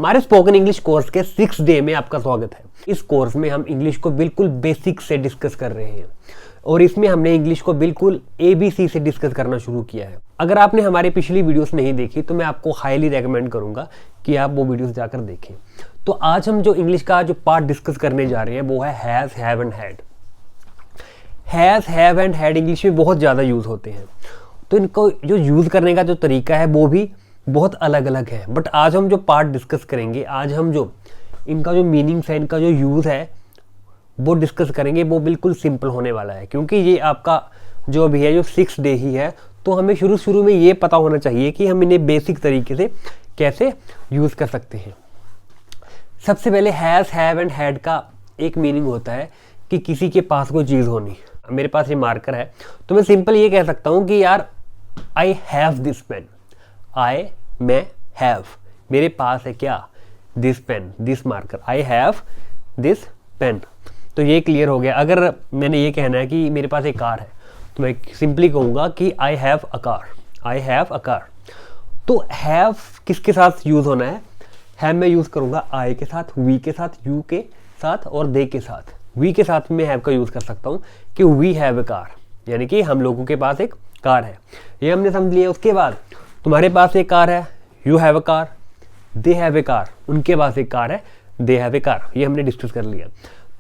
हमारे spoken English course के 6 day में आपका स्वागत है। इस कोर्स में हम इंग्लिश को बिल्कुल बेसिक से डिस्कस कर रहे हैं और इसमें हमने इंग्लिश को बिल्कुल ABC से डिस्कस करना शुरू किया है। अगर आपने हमारी पिछली वीडियोस नहीं देखी तो मैं आपको हाईली रेकमेंड करूंगा कि आप वो वीडियोस जाकर देखें। तो आज हम जो इंग्लिश का जो पार्ट डिस्कस करने जा रहे हैं वो है has, have and had. Has, have and had English में बहुत ज़्यादा यूज़ होते हैं, तो इनको जो यूज़ करने का जो तरीका है वो भी बहुत अलग अलग है। बट आज हम जो पार्ट डिस्कस करेंगे, आज हम जो इनका जो मीनिंग्स है, इनका जो यूज़ है वो डिस्कस करेंगे, वो बिल्कुल सिंपल होने वाला है। क्योंकि ये आपका जो अभी है जो 6 डे ही है, तो हमें शुरू में ये पता होना चाहिए कि हम इन्हें बेसिक तरीके से कैसे यूज़ कर सकते हैं। सबसे पहले हैज़, हैव एंड हैड का एक मीनिंग होता है कि किसी के पास कोई चीज़ होनी। मेरे पास ये मार्कर है तो मैं सिंपल ये कह सकता हूँ कि यार आई हैव दिस पेन। मैं हैव, मेरे पास है क्या, this pen, this marker, I have this pen. तो ये क्लियर हो गया। अगर मैंने ये कहना है कि मेरे पास एक कार है तो मैं सिंपली कहूँगा कि I have a car, I have a car. तो हैव किसके साथ यूज़ होना है? हैव मैं यूज़ करूँगा आई के साथ, वी के साथ, यू के साथ और दे के साथ। वी के साथ मैं हैव का यूज़ कर सकता हूँ कि वी हैव अ कार, यानी कि हम लोगों के पास एक कार है, ये हमने समझ लिया। उसके बाद तुम्हारे पास एक कार है, you have a car, they have a car, उनके पास एक कार है, दे हैव ए कार, ये हमने डिस्कस कर लिया।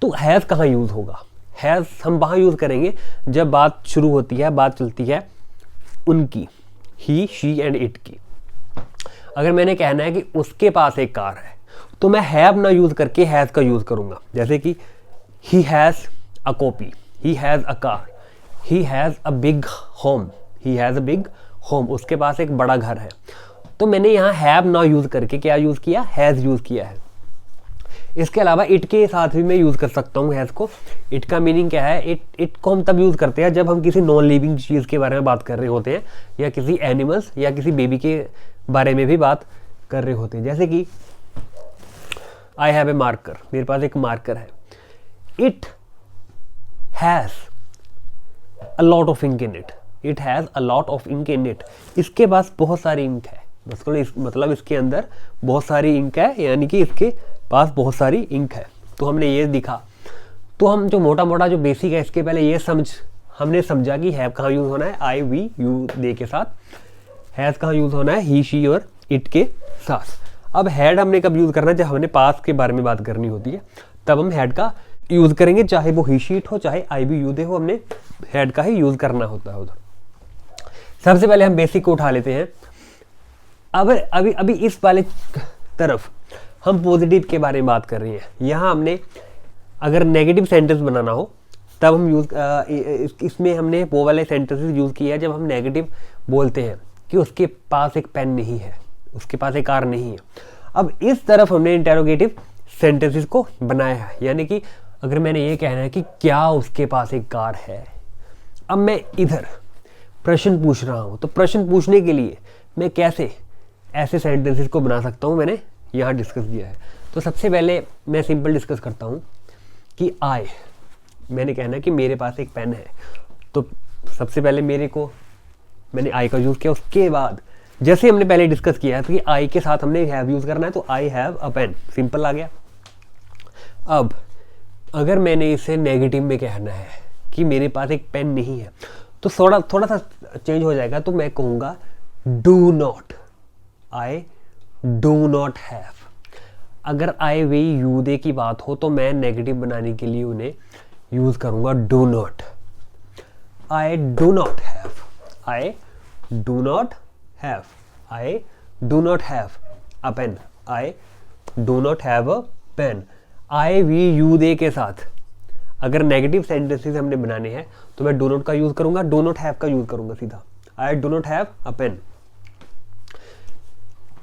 तो हैज़ कहाँ यूज़ होगा? हैज़ हम वहाँ यूज़ करेंगे जब बात शुरू होती है, बात चलती है उनकी, ही, शी एंड इट की। अगर मैंने कहना है कि उसके पास एक कार है तो मैं हैव ना यूज़ करके हैज़ का यूज़ करूँगा। जैसे कि he has a copy, he has a car, he has a big home, he has a big home, उसके पास एक बड़ा घर है। तो मैंने यहाँ हैव ना यूज़ करके क्या यूज़ किया? हैज़ यूज़ किया है। इसके अलावा इट के साथ भी मैं यूज़ कर सकता हूँ हैज़ को। इट का मीनिंग क्या है? इट को हम तब यूज़ करते हैं जब हम किसी नॉन लिविंग चीज़ के बारे में बात कर रहे होते हैं, या किसी एनिमल्स या किसी बेबी के बारे में भी बात कर रहे होते हैं। जैसे कि आई हैव ए मार्कर, मेरे पास एक मार्कर है। It has a lot of ink in it, it has a lot of ink in it, इसके पास बहुत सारी इंक है। मतलब इसके अंदर बहुत सारी इंक है, यानी कि इसके पास बहुत सारी इंक है। तो हमने ये दिखा। तो हम जो मोटा मोटा जो बेसिक है, इसके पहले ये हमने समझा कि हैव कहाँ यूज़ होना है, आई, वी, यू, दे के साथ। हैज़ कहाँ यूज़ होना है, ही, शी और इट के साथ। अब हैड हमने कब यूज़ करना है? जब हमने पास के बारे में बात करनी होती है तब हम हैड का यूज़ करेंगे, चाहे वो ही, शी, इट हो, चाहे आई, वी, यू, दे हो, हमने हैड का ही यूज़ करना होता है उधर। सबसे पहले हम बेसिक को उठा लेते हैं। अब अभी इस वाले तरफ हम पॉजिटिव के बारे में बात कर रहे हैं। यहाँ हमने अगर नेगेटिव सेंटेंस बनाना हो तब हम इसमें हमने वो वाले सेंटेंसेस यूज़ किया है जब हम नेगेटिव बोलते हैं कि उसके पास एक पेन नहीं है, उसके पास एक कार नहीं है। अब इस तरफ हमने इंटेरोगेटिव सेंटेंसेस को बनाया है, यानी कि अगर मैंने ये कहना है कि क्या उसके पास एक कार है, अब मैं इधर प्रश्न पूछ रहा हूँ, तो प्रश्न पूछने के लिए मैं कैसे ऐसे सेंटेंसेस को बना सकता हूँ, मैंने यहाँ डिस्कस किया है। तो सबसे पहले मैं सिंपल डिस्कस करता हूँ कि मैंने कहना है कि मेरे पास एक पेन है। तो सबसे पहले मैंने आई का यूज़ किया। उसके बाद जैसे हमने पहले डिस्कस किया है तो कि आई के साथ हमने हैव यूज़ करना है, तो I have a pen, simple आ गया। अब अगर मैंने इसे नेगेटिव में कहना है कि मेरे पास एक पेन नहीं है, तो थोड़ा सा चेंज हो जाएगा। तो मैं कहूँगा do not, I do not have. अगर आई, वी, यू, दे की बात हो तो मैं नेगेटिव बनाने के लिए उन्हें यूज़ करूँगा do not. I do not have, I do not have, I do not have a pen, I do not have a pen. I, we, you, they के साथ अगर नेगेटिव सेंटेंसेस हमने बनाने हैं तो मैं डू नॉट का यूज़ करूँगा, डू नॉट हैव का यूज़ करूँगा सीधा, I do not have a pen.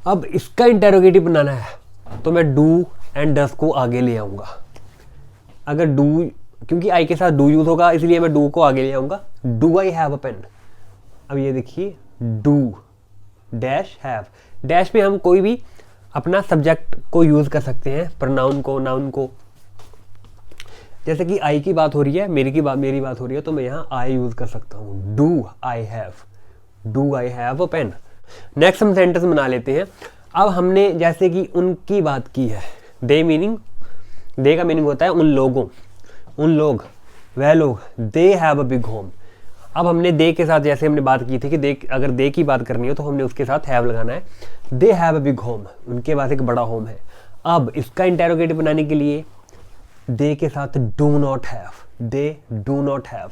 अब इसका इंटेरोगेटिव बनाना है तो मैं डू एंड डस को आगे ले आऊँगा। अगर डू, क्योंकि आई के साथ डू यूज़ होगा इसलिए मैं डू को आगे ले आऊँगा, do I have a pen. अब ये देखिए डू डैश हैव, डैश में हम कोई भी अपना सब्जेक्ट को यूज़ कर सकते हैं, प्रोनाउन को, नाउन को। जैसे कि आई की बात हो रही है, मेरी बात हो रही है, तो मैं यहाँ आई यूज़ कर सकता हूँ, do I have a pen. Next हम सेंटेंस बना लेते हैं। अब हमने जैसे कि उनकी बात की है, दे का मीनिंग होता है उन लोगों, उन लोग, वह लोग, they have a big home. अब हमने दे के साथ जैसे हमने बात की थी कि दे, अगर दे की बात करनी हो तो हमने उसके साथ हैव लगाना है। They have a big home, उनके पास एक बड़ा होम है। अब इसका इंटेरोगेटिव बनाने के लिए दे के साथ do not have, they do not have,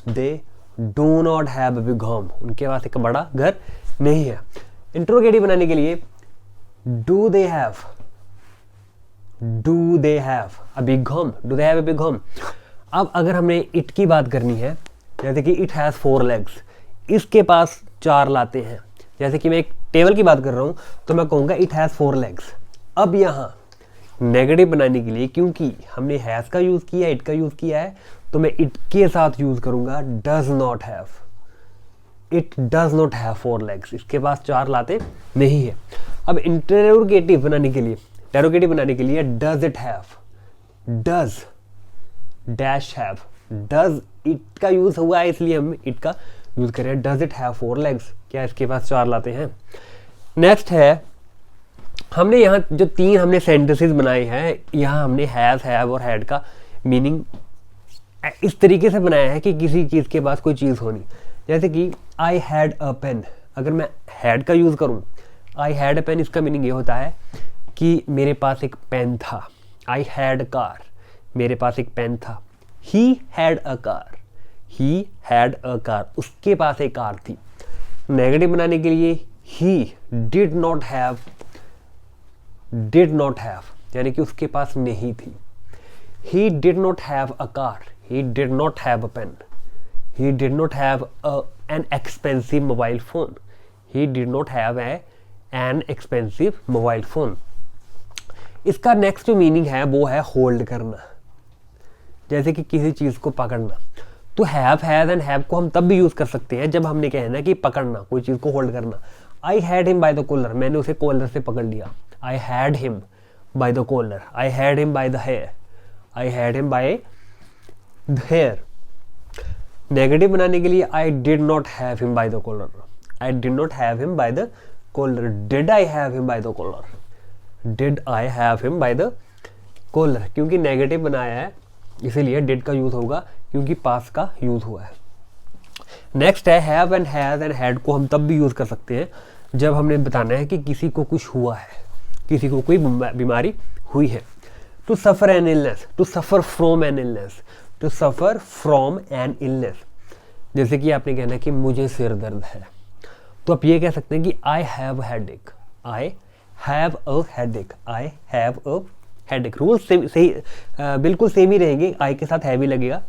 they do not have a big home, उनके पास एक बड़ा घर नहीं है। इंट्रोगेटिव बनाने के लिए do they have, do they have a big home, do they have a big home. अब अगर हमने इट की बात करनी है, जैसे कि इट हैज़ 4 legs, इसके पास 4 लाते हैं। जैसे कि मैं एक टेबल की बात कर रहा हूँ तो मैं कहूँगा इट हैज़ 4 legs। अब यहाँ नेगेटिव बनाने के लिए, क्योंकि हमने हैज़ का यूज़ किया, इट का यूज़ किया है, तो मैं इट के साथ यूज़ करूँगा does not have. It does not have 4 legs, इसके पास 4 लाते नहीं है। अब इंटरोगेटिव बनाने के लिए, इंटरोगेटिव बनाने के लिए does it have, does dash have, does it का यूज हुआ है इसलिए हम इट का यूज कर रहे हैं। डज इट हैव 4 legs, क्या इसके पास 4 लाते हैं। नेक्स्ट है, हमने यहाँ जो 3 हमने सेंटेंसेस बनाए हैं, यहाँ हमने हैज, हैव और हैड का मीनिंग इस तरीके से बनाया है कि किसी चीज़ के पास कोई चीज़ होनी। जैसे कि आई हैड अ पेन, अगर मैं हैड का यूज़ करूँ, आई हैड अ पेन, इसका मीनिंग ये होता है कि मेरे पास एक पेन था। आई हैड अ कार, मेरे पास एक पेन था। He had a car, he had a car, उसके पास एक कार थी। नेगेटिव बनाने के लिए he did not have, did not have यानी कि उसके पास नहीं थी। He did not have a car, he did not have a pen, he did not have an expensive mobile phone, he did not have an expensive mobile phone। इसका next जो meaning है वो है होल्ड करना, जैसे कि किसी चीज़ को पकड़ना। तो हैव, हैज एंड हैव को हम तब भी यूज़ कर सकते हैं जब हमने कहना है कि पकड़ना, कोई चीज़ को होल्ड करना। I had him by the collar, मैंने उसे कॉलर से पकड़ लिया। I had him by the collar, I had him by the hair, I had him by hair. Negative बनाने के लिए I did not have him by the collar, I did not have him by the collar. Did I have him by the collar, did I have him by the collar. क्योंकि negative बनाया है इसीलिए did का use होगा, क्योंकि पास का use हुआ है। नेक्स्ट है have and has and had को हम तब भी यूज कर सकते हैं जब हमने बताना है कि किसी को कुछ हुआ है, किसी को कोई बीमारी हुई है। To suffer an illness, to suffer from an illness, to suffer from an illness. जैसे कि आपने कहना है कि मुझे सिर दर्द है, तो आप ये कह सकते हैं कि I have headache, I have a headache, I have a headache. Rule सही बिल्कुल सेम ही रहेंगे, आई के साथ हैव ही लगेगा।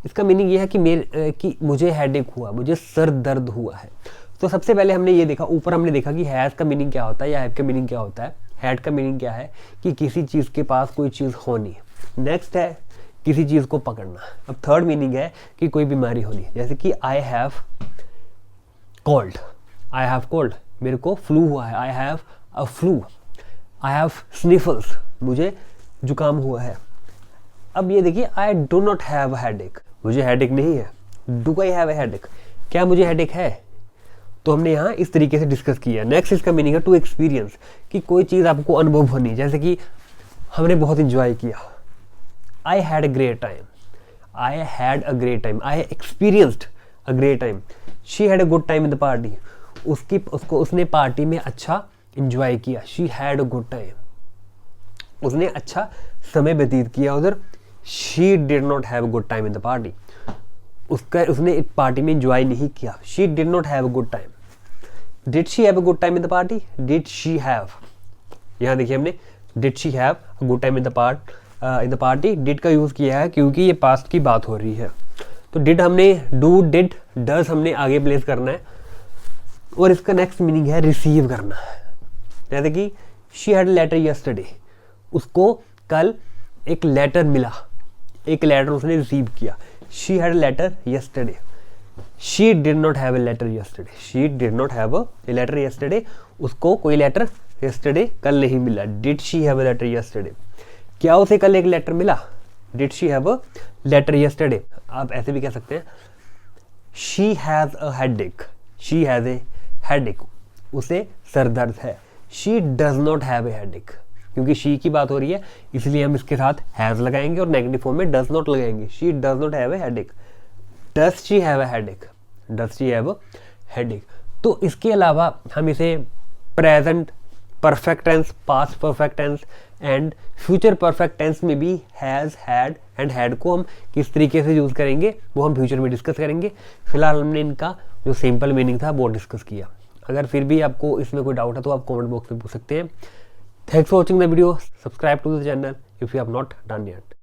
इसका मीनिंग ये है कि कि मुझे हेडेक हुआ, मुझे सर दर्द हुआ है। तो सबसे पहले हमने ये देखा, ऊपर हमने देखा कि हैज़ का मीनिंग क्या होता है या हैव का मीनिंग क्या होता है। हैड का मीनिंग क्या है कि किसी चीज़ के पास कोई चीज़ होनी। नेक्स्ट है किसी चीज़ को पकड़ना। अब थर्ड मीनिंग है कि कोई बीमारी होनी, जैसे कि I have cold, I have cold, मेरे को फ्लू हुआ है। I have a flu, I have sniffles, मुझे जुकाम हुआ है। अब ये देखिए I do not have headache, मुझे हेडेक नहीं है। Do I have a headache, क्या मुझे हेडेक है? तो हमने यहाँ इस तरीके से डिस्कस किया। नेक्स्ट इसका मीनिंग है टू एक्सपीरियंस, कि कोई चीज़ आपको अनुभव होनी, जैसे कि हमने बहुत इंजॉय किया। I had a great time, I had a great time, I experienced a great time. She had a good time in the party, उसने पार्टी में अच्छा इंजॉय किया। She had a good time, उसने अच्छा समय व्यतीत किया उधर। She did not have a good time in the party, उसने पार्टी में इंजॉय नहीं किया। She did not have a good time. Did she have a good time in the party, did she have, यहाँ देखिए हमने did she have a good time in the party. Did का use किया है क्योंकि ये पास्ट की बात हो रही है। तो डिड हमने डू, डिड, डज हमने आगे प्लेस करना है। और इसका नेक्स्ट मीनिंग है रिसीव करना। जैसे कि she had a letter yesterday, उसको कल एक लेटर मिला, एक लेटर उसने रिसीव किया। She had a letter yesterday, she did not have a letter yesterday, she did not have a letter yesterday, उसको कोई लेटर यस्टरडे कल नहीं मिला। Did she have a letter yesterday, क्या उसे कल एक लेटर मिला? Did she have a letter yesterday. आप ऐसे भी कह सकते हैं she has a headache, she has a headache, उसे सर दर्द है। She does not have a headache, क्योंकि शी की बात हो रही है इसलिए हम इसके साथ हैज लगाएंगे और नेगेटिव फॉर्म में डज नॉट लगाएंगे। She does not have a headache. Does she have a headache, does she have a headache. तो इसके अलावा हम इसे present perfect tense, past perfect tense and future perfect tense में भी हैज़, हैड एंड हैड को हम किस तरीके से यूज़ करेंगे वो हम फ्यूचर में डिस्कस करेंगे। फिलहाल हमने इनका जो सिंपल मीनिंग था वो डिस्कस किया। अगर फिर भी आपको इसमें कोई डाउट है तो आप कमेंट बॉक्स में पूछ सकते हैं। Thanks for watching the video. Subscribe to the channel if you have not done yet.